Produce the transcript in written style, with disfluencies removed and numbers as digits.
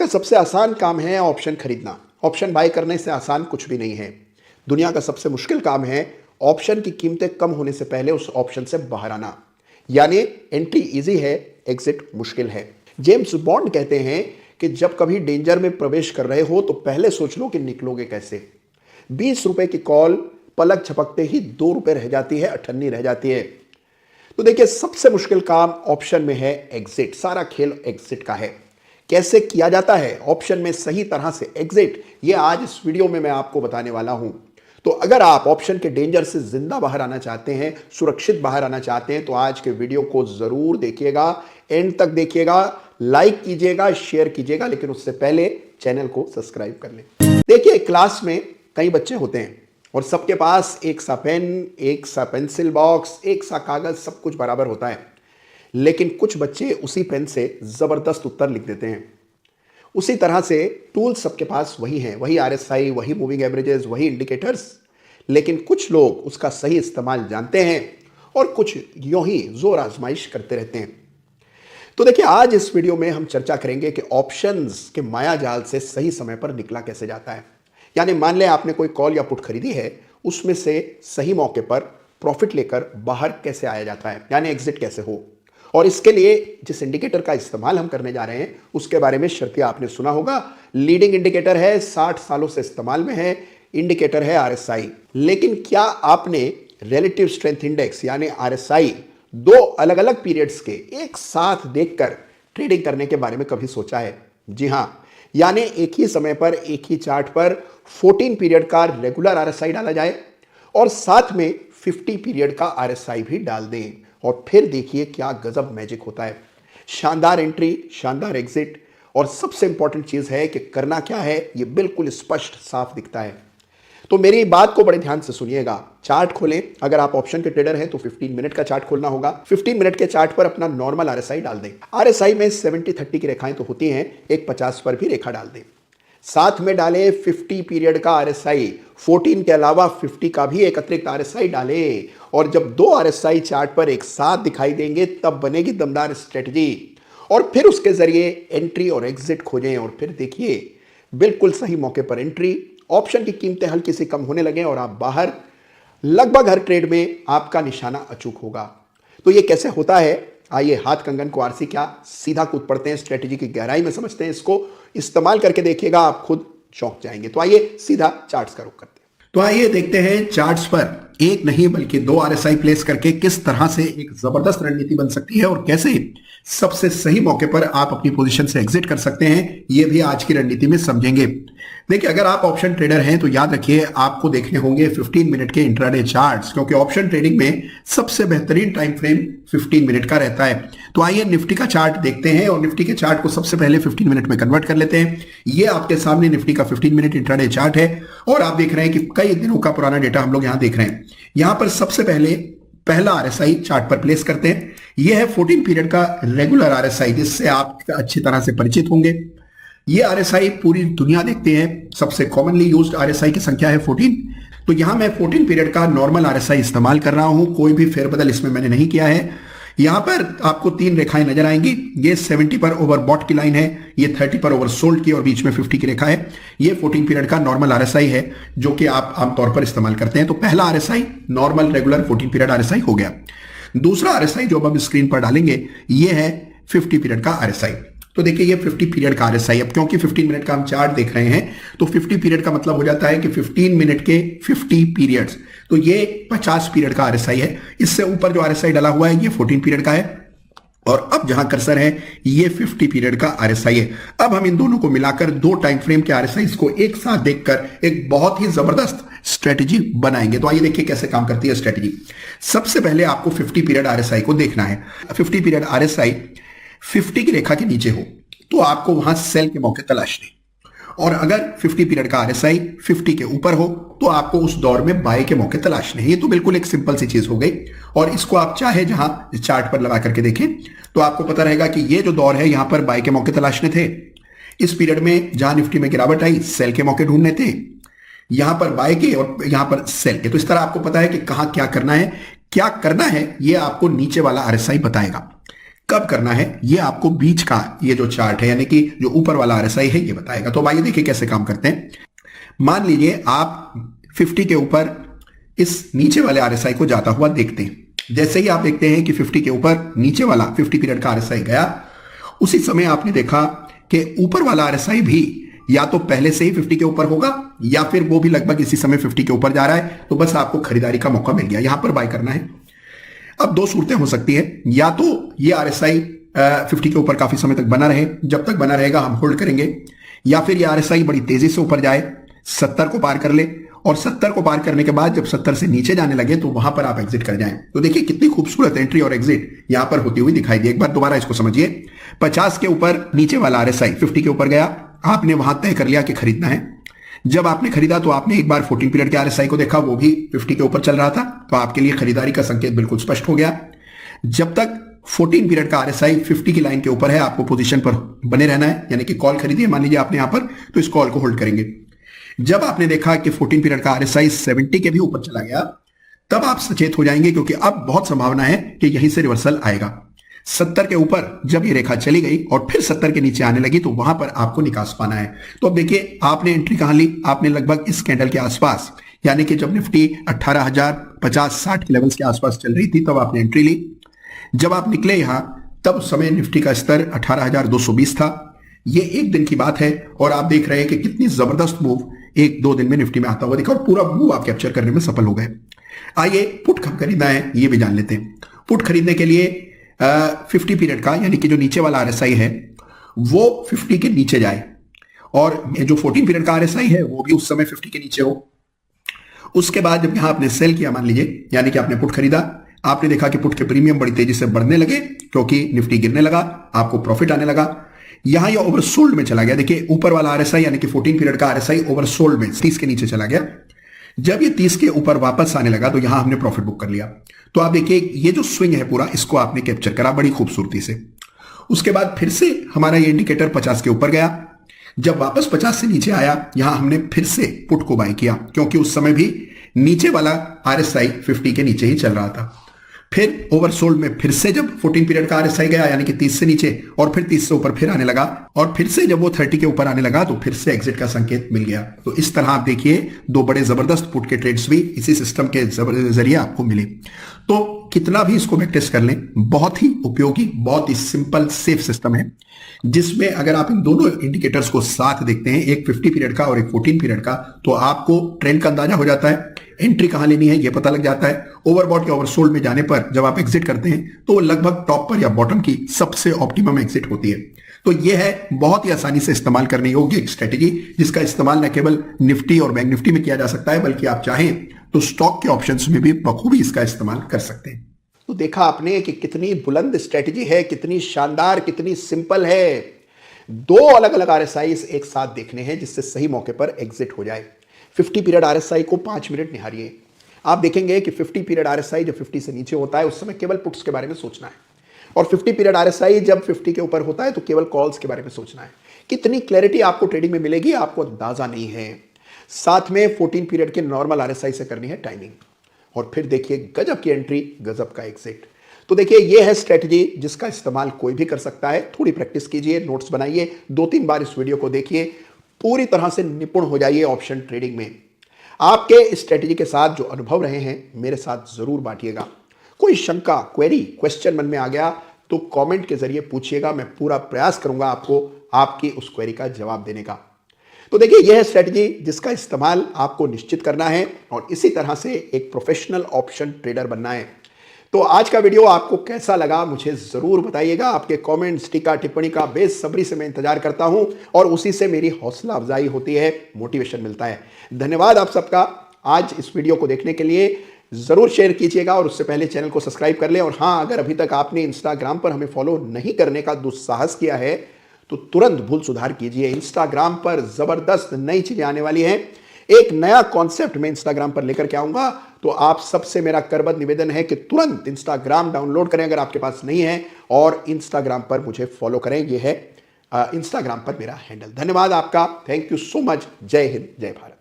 का सबसे आसान काम है ऑप्शन खरीदना। ऑप्शन बाय करने से आसान कुछ भी नहीं है। दुनिया का सबसे मुश्किल काम है ऑप्शन की कीमतें कम होने से पहले उस ऑप्शन से बाहर आना। यानी एंट्री इजी है, एग्जिट मुश्किल है। जेम्स बॉन्ड कहते हैं कि जब कभी डेंजर में प्रवेश कर रहे हो तो पहले सोच लो कि निकलोगे कैसे। 20 रुपए की कॉल पलक झपकते ही 2 रुपए रह जाती है, अठन्नी रह जाती है। तो देखिए, सबसे मुश्किल काम ऑप्शन में है एग्जिट। सारा खेल एग्जिट का है। कैसे किया जाता है ऑप्शन में सही तरह से एग्जिट, ये आज इस वीडियो में मैं आपको बताने वाला हूं। तो अगर आप ऑप्शन के डेंजर से जिंदा बाहर आना चाहते हैं, सुरक्षित बाहर आना चाहते हैं, तो आज के वीडियो को जरूर देखिएगा, एंड तक देखिएगा, लाइक कीजिएगा, शेयर कीजिएगा, लेकिन उससे पहले चैनल को सब्सक्राइब कर लें। देखिए, क्लास में कई बच्चे होते हैं और सबके पास एक सा पेन, एक सा पेंसिल बॉक्स, एक सा कागज, सब कुछ बराबर होता है। लेकिन कुछ बच्चे उसी पेन से जबरदस्त उत्तर लिख देते हैं। उसी तरह से टूल्स सबके पास वही हैं, वही आरएसआई, वही मूविंग एवरेजेस, वही इंडिकेटर्स, लेकिन कुछ लोग उसका सही इस्तेमाल जानते हैं और कुछ यूं ही जोर आजमाइश करते रहते हैं। तो देखिए, आज इस वीडियो में हम चर्चा करेंगे कि ऑप्शंस के माया जाल से सही समय पर निकला कैसे जाता है। यानी मान लें आपने कोई कॉल या पुट खरीदी है, उसमें से सही मौके पर प्रॉफिट लेकर बाहर कैसे आया जाता है, यानी एग्जिट कैसे हो। और इसके लिए जिस इंडिकेटर का इस्तेमाल हम करने जा रहे हैं उसके बारे में शर्तिया आपने सुना होगा। लीडिंग इंडिकेटर है, 60 सालों से इस्तेमाल में है, इंडिकेटर है आरएसआई। लेकिन क्या आपने रिलेटिव स्ट्रेंथ इंडेक्स यानी आरएसआई 2 अलग अलग पीरियड्स के एक साथ देखकर ट्रेडिंग करने के बारे में कभी सोचा है? जी हां, यानी एक ही समय पर एक ही चार्ट पर 14 पीरियड का रेगुलर आरएसआई डाला जाए और साथ में 50 पीरियड का आरएसआई भी डाल दें, और फिर देखिए क्या गजब मैजिक होता है। शानदार एंट्री, शानदार एग्जिट, और सबसे इंपॉर्टेंट चीज है कि करना क्या है ये बिल्कुल स्पष्ट साफ दिखता है। तो मेरी बात को बड़े ध्यान से सुनिएगा। चार्ट खोलें। अगर आप ऑप्शन के ट्रेडर हैं तो 15 मिनट का चार्ट खोलना होगा। 15 मिनट के चार्ट पर अपना नॉर्मल आरएसआई डाल दें। आरएसआई में 70-30 की रेखाएं तो होती हैं, एक 50 पर भी रेखा डाल दें। साथ में डालें 50 पीरियड का आरएसआई, 14 के अलावा 50 का भी एक अतिरिक्त आरएसआई डालें। और जब 2 आरएसआई चार्ट पर एक साथ दिखाई देंगे तब बनेगी दमदार स्ट्रेटजी। और फिर उसके जरिए एंट्री और एग्जिट खोजें और फिर देखिए बिल्कुल सही मौके पर एंट्री, ऑप्शन की कीमतें हल्की सी कम होने लगे और आप बाहर। लगभग हर ट्रेड में आपका निशाना अचूक होगा। तो ये कैसे होता है, आइए हाथ कंगन को आरसी क्या, सीधा कूद पड़ते हैं, स्ट्रेटजी की गहराई में समझते हैं। इसको इस्तेमाल करके देखिएगा, आप खुद चौंक जाएंगे। तो आइए सीधा चार्ट्स का रुख करते हैं। तो आइए देखते हैं चार्ट्स पर एक नहीं बल्कि 2 आरएसआई प्लेस करके किस तरह से एक जबरदस्त रणनीति बन सकती है और कैसे सबसे सही मौके पर आप अपनी पोजीशन से एग्जिट कर सकते हैं, यह भी आज की रणनीति में समझेंगे। देखिए, अगर आप ऑप्शन ट्रेडर हैं तो याद रखिए आपको देखने होंगे 15 मिनट के इंट्राडे चार्ट्स, क्योंकि ऑप्शन ट्रेडिंग में सबसे बेहतरीन टाइम फ्रेम 15 मिनट का रहता है। तो आइए निफ्टी का चार्ट देखते हैं और निफ्टी के चार्ट को सबसे पहले 15 मिनट में कन्वर्ट कर लेते हैं। ये आपके सामने निफ्टी का 15 मिनट इंट्राडे चार्ट है और आप देख रहे हैं कि कई दिनों का पुराना डेटा हम लोग यहां देख रहे हैं। यहां पर सबसे पहले पहला आरएसआई चार्ट पर प्लेस करते हैं। यह है 14 पीरियड का रेगुलर आरएसआई, जिससे आप अच्छी तरह से परिचित होंगे। ये आरएसआई पूरी दुनिया देखते हैं, सबसे कॉमनली यूज्ड आरएसआई की संख्या है 14। तो यहां मैं 14 पीरियड का नॉर्मल आरएसआई इस्तेमाल कर रहा हूं, कोई भी फेरबदल इसमें मैंने नहीं किया है। यहां पर आपको 3 रेखाएं नजर आएंगी। ये 70 पर ओवरबॉट की लाइन है, ये 30 पर ओवरसोल्ड की और बीच में 50 की रेखा है। ये 14 पीरियड का नॉर्मल आरएसआई है जो कि आप आमतौर पर इस्तेमाल करते हैं। तो पहला RSI normal regular 14 period RSI हो गया। दूसरा आरएसआई जो हम स्क्रीन पर डालेंगे ये है 50 पीरियड का आरएसआई। तो देखिए, ये 50 पीरियड का आरएसआई, अब क्योंकि 15 मिनट का हम चार्ट देख रहे हैं तो 50 पीरियड का मतलब हो जाता है कि 15 मिनट के 50 पीरियड्स। तो ये 50 पीरियड का आरएसआई है। इससे ऊपर जो आरएसआई डाला हुआ है ये 14 पीरियड का है और अब जहां कर्सर है ये 50 पीरियड का आरएसआई है। अब हम इन दोनों को मिलाकर 2 टाइम फ्रेम के आरएसआई को एक साथ देखकर एक बहुत ही जबरदस्त स्ट्रेटजी बनाएंगे। तो आइए देखिए कैसे काम करती है स्ट्रेटजी। सबसे पहले आपको 50 पीरियड आरएसआई को देखना है। 50 पीरियड आरएसआई 50 की रेखा के नीचे हो तो आपको वहां सेल के मौके तलाशने, और अगर 50 पीरियड का आरएसआई 50 के ऊपर हो तो आपको उस दौर में बाय के मौके तलाशने हैं। ये तो बिल्कुल एक सिंपल सी चीज हो गई और इसको आप चाहे जहां चार्ट पर लगा करके देखें तो आपको पता रहेगा कि ये जो दौर है यहां पर बाय के मौके तलाशने थे। इस पीरियड में जहां निफ्टी में गिरावट आई सेल के मौके ढूंढने थे, यहां पर बाय के और यहां पर सेल के। तो इस तरह आपको पता है कि कहां क्या करना है। क्या करना है ये आपको नीचे वाला आरएसआई बताएगा। कब करना है ये आपको बीच का ये जो चार्ट है यानी कि जो ऊपर वाला आरएसआई है ये बताएगा। तो आइए देखिए कैसे काम करते हैं। मान लीजिए आप 50 के ऊपर इस नीचे वाले आरएसआई को जाता हुआ देखते हैं। जैसे ही आप देखते हैं कि 50 के ऊपर नीचे वाला 50 पीरियड का आरएसआई गया, उसी समय आपने देखा कि ऊपर वाला आरएसआई भी या तो पहले से ही 50 के ऊपर होगा या फिर वो भी लगभग इसी समय 50 के ऊपर जा रहा है। तो बस आपको खरीदारी का मौका मिल गया, यहां पर बाय करना है। अब दो सूरतें हो सकती है, या तो ये आरएसआई 50 के ऊपर काफी समय तक बना रहे, जब तक बना रहेगा हम होल्ड करेंगे, या फिर ये आरएसआई बड़ी तेजी से ऊपर जाए, 70 को पार कर ले और 70 को पार करने के बाद जब 70 से नीचे जाने लगे तो वहां पर आप एग्जिट कर जाएं। तो देखिए कितनी खूबसूरत एंट्री और एग्जिट यहां पर होती हुई दिखाई दी। एक बार दोबारा इसको समझिए। 50 के ऊपर नीचे वाला आरएसआई 50 के ऊपर गया, आपने वहां तय कर लिया कि खरीदना है। जब आपने खरीदा तो आपने एक बार 14 पीरियड के आरएसआई को देखा, वो भी 50 के ऊपर चल रहा था, तो आपके लिए खरीदारी का संकेत बिल्कुल स्पष्ट हो गया। जब तक 14 पीरियड का आरएसआई 50 की लाइन के ऊपर है, आपको पोजीशन पर बने रहना है, यानी कि कॉल खरीदिए। मान लीजिए आपने यहां पर, तो इस कॉल को होल्ड करेंगे। जब आपने देखा कि 14 पीरियड का आरएसआई 70 के भी ऊपर चला गया, तब आप सचेत हो जाएंगे क्योंकि अब बहुत संभावना है कि यहीं से रिवर्सल आएगा। 70 के ऊपर जब ये रेखा चली गई और फिर 70 के नीचे आने लगी तो वहां पर आपको निकास पाना है। तो अब देखिए आपने एंट्री कहां ली, आपने लगभग इस कैंडल के आसपास, यानी कि जब निफ्टी 18,050-60 के लेवल्स के आसपास चल रही थी तब आपने एंट्री ली। जब आप निकले यहां तब उस समय निफ्टी का स्तर 18,220 था। ये एक दिन की बात है और आप देख रहे हैं कि कितनी जबरदस्त मूव एक दो दिन में निफ्टी में आता हुआ दिखा और पूरा मूव आप कैप्चर करने में सफल हो गए। आइए पुट कब खरीदना है ये भी जान लेते हैं। पुट खरीदने के लिए 50 पीरियड का, यानी कि जो नीचे वाला आरएसआई है वो 50 के नीचे जाए और जो 14 पीरियड का आरएसआई है वो भी उस समय 50 के नीचे हो। उसके बाद जब यहां आपने सेल किया, मान लीजिए, यानी कि आपने पुट खरीदा, आपने देखा कि पुट के प्रीमियम बड़ी तेजी से बढ़ने लगे क्योंकि निफ्टी गिरने लगा, आपको प्रॉफिट आने लगा। यहां ये ओवरसोल्ड में चला गया। देखिए ऊपर वाला आरएसआई यानी कि 14 पीरियड का आरएसआई ओवरसोल्ड में 30 के नीचे चला गया। जब ये 30 के ऊपर वापस आने लगा तो यहां हमने प्रॉफिट बुक कर लिया। तो आप देखिए ये जो स्विंग है पूरा, इसको आपने कैप्चर करा बड़ी खूबसूरती से। उसके बाद फिर से हमारा ये इंडिकेटर 50 के ऊपर गया। जब वापस 50 से नीचे आया, यहां हमने फिर से पुट को बाय किया क्योंकि उस समय भी नीचे वाला आरएसआई 50 के नीचे ही चल रहा था। फिर ओवरसोल्ड में फिर से जब 14 पीरियड का आरएसआई गया, यानी कि 30 से नीचे और फिर 30 से ऊपर फिर आने लगा और फिर से जब वो 30 के ऊपर आने लगा तो फिर से एग्जिट का संकेत मिल गया। तो इस तरह आप देखिए दो बड़े जबरदस्त पुट के ट्रेड्स भी इसी सिस्टम के जरिए आपको मिले। तो कितना भी इसको प्रैक्टिस कर लें, बहुत ही उपयोगी, बहुत ही सिंपल सेफ सिस्टम है जिसमें अगर आप इन दोनों इंडिकेटर्स को साथ देखते हैं, एक 50 पीरियड का और एक 14 पीरियड का, तो आपको ट्रेंड का अंदाजा हो जाता है, एंट्री कहां लेनी है यह पता लग जाता है। ओवरबॉट या ओवरसोल्ड में जाने पर जब आप एग्जिट करते हैं तो लगभग टॉप पर या बॉटम की सबसे ऑप्टिमम एग्जिट होती है। तो यह है बहुत ही आसानी से इस्तेमाल करने योग्य एक स्ट्रेटेजी जिसका इस्तेमाल न केवल निफ्टी और बैंक निफ्टी में किया जा सकता है बल्कि आप चाहें तो स्टॉक के ऑप्शंस में भी बखूबी इसका इस्तेमाल कर सकते हैं। तो देखा आपने कि कितनी बुलंद स्ट्रेटेजी है, कितनी शानदार, कितनी सिंपल है। दो अलग अलग आरएसआई एक साथ देखने हैं जिससे सही मौके पर एग्जिट हो जाए। 50 पीरियड आरएसआई को 5 मिनट निहारिए। आप देखेंगे कि 50 पीरियड आरएसआई जब 50 से नीचे होता है उस समय केवल पुट्स के बारे में सोचना है और 50 पीरियड आरएसआई जब 50 के ऊपर होता है तो केवल कॉल्स के बारे में सोचना है। कितनी क्लैरिटी आपको ट्रेडिंग में मिलेगी आपको अंदाजा नहीं है। साथ में 14 पीरियड के नॉर्मल आरएसआई से करनी है टाइमिंग और फिर देखिए गजब की एंट्री, गजब का एग्जिट। तो देखिए ये है स्ट्रेटजी जिसका इस्तेमाल कोई भी कर सकता है। थोड़ी प्रैक्टिस कीजिए, नोट्स बनाइए, 2-3 बार इस वीडियो को देखिए, पूरी तरह से निपुण हो जाइए ऑप्शन ट्रेडिंग में। आपके इस स्ट्रेटजी के साथ जो अनुभव रहे हैं मेरे साथ जरूर बांटिएगा। कोई शंका, क्वेरी, क्वेश्चन मन में आ गया तो कमेंट के जरिए पूछिएगा, मैं पूरा प्रयास करूंगा आपको आपकी उस क्वेरी का जवाब देने का। तो देखिए यह है स्ट्रेटजी जिसका इस्तेमाल आपको निश्चित करना है और इसी तरह से एक प्रोफेशनल ऑप्शन ट्रेडर बनना है। तो आज का वीडियो आपको कैसा लगा मुझे जरूर बताइएगा। आपके कमेंट्स, टीका टिप्पणी का बेसब्री से मैं इंतजार करता हूं और उसी से मेरी हौसला अफजाई होती है, मोटिवेशन मिलता है। धन्यवाद आप सबका आज इस वीडियो को देखने के लिए। जरूर शेयर कीजिएगा और उससे पहले चैनल को सब्सक्राइब कर लें। और हाँ, अगर अभी तक आपने इंस्टाग्राम पर हमें फॉलो नहीं करने का दुस्साहस किया है तो तुरंत भूल सुधार कीजिए। इंस्टाग्राम पर जबरदस्त नई चीजें आने वाली हैं। एक नया कॉन्सेप्ट मैं इंस्टाग्राम पर लेकर के आऊंगा। तो आप सबसे मेरा करबद्ध निवेदन है कि तुरंत इंस्टाग्राम डाउनलोड करें अगर आपके पास नहीं है और इंस्टाग्राम पर मुझे फॉलो करें। यह है इंस्टाग्राम पर मेरा हैंडल। धन्यवाद आपका, थैंक यू सो मच। जय हिंद, जय भारत।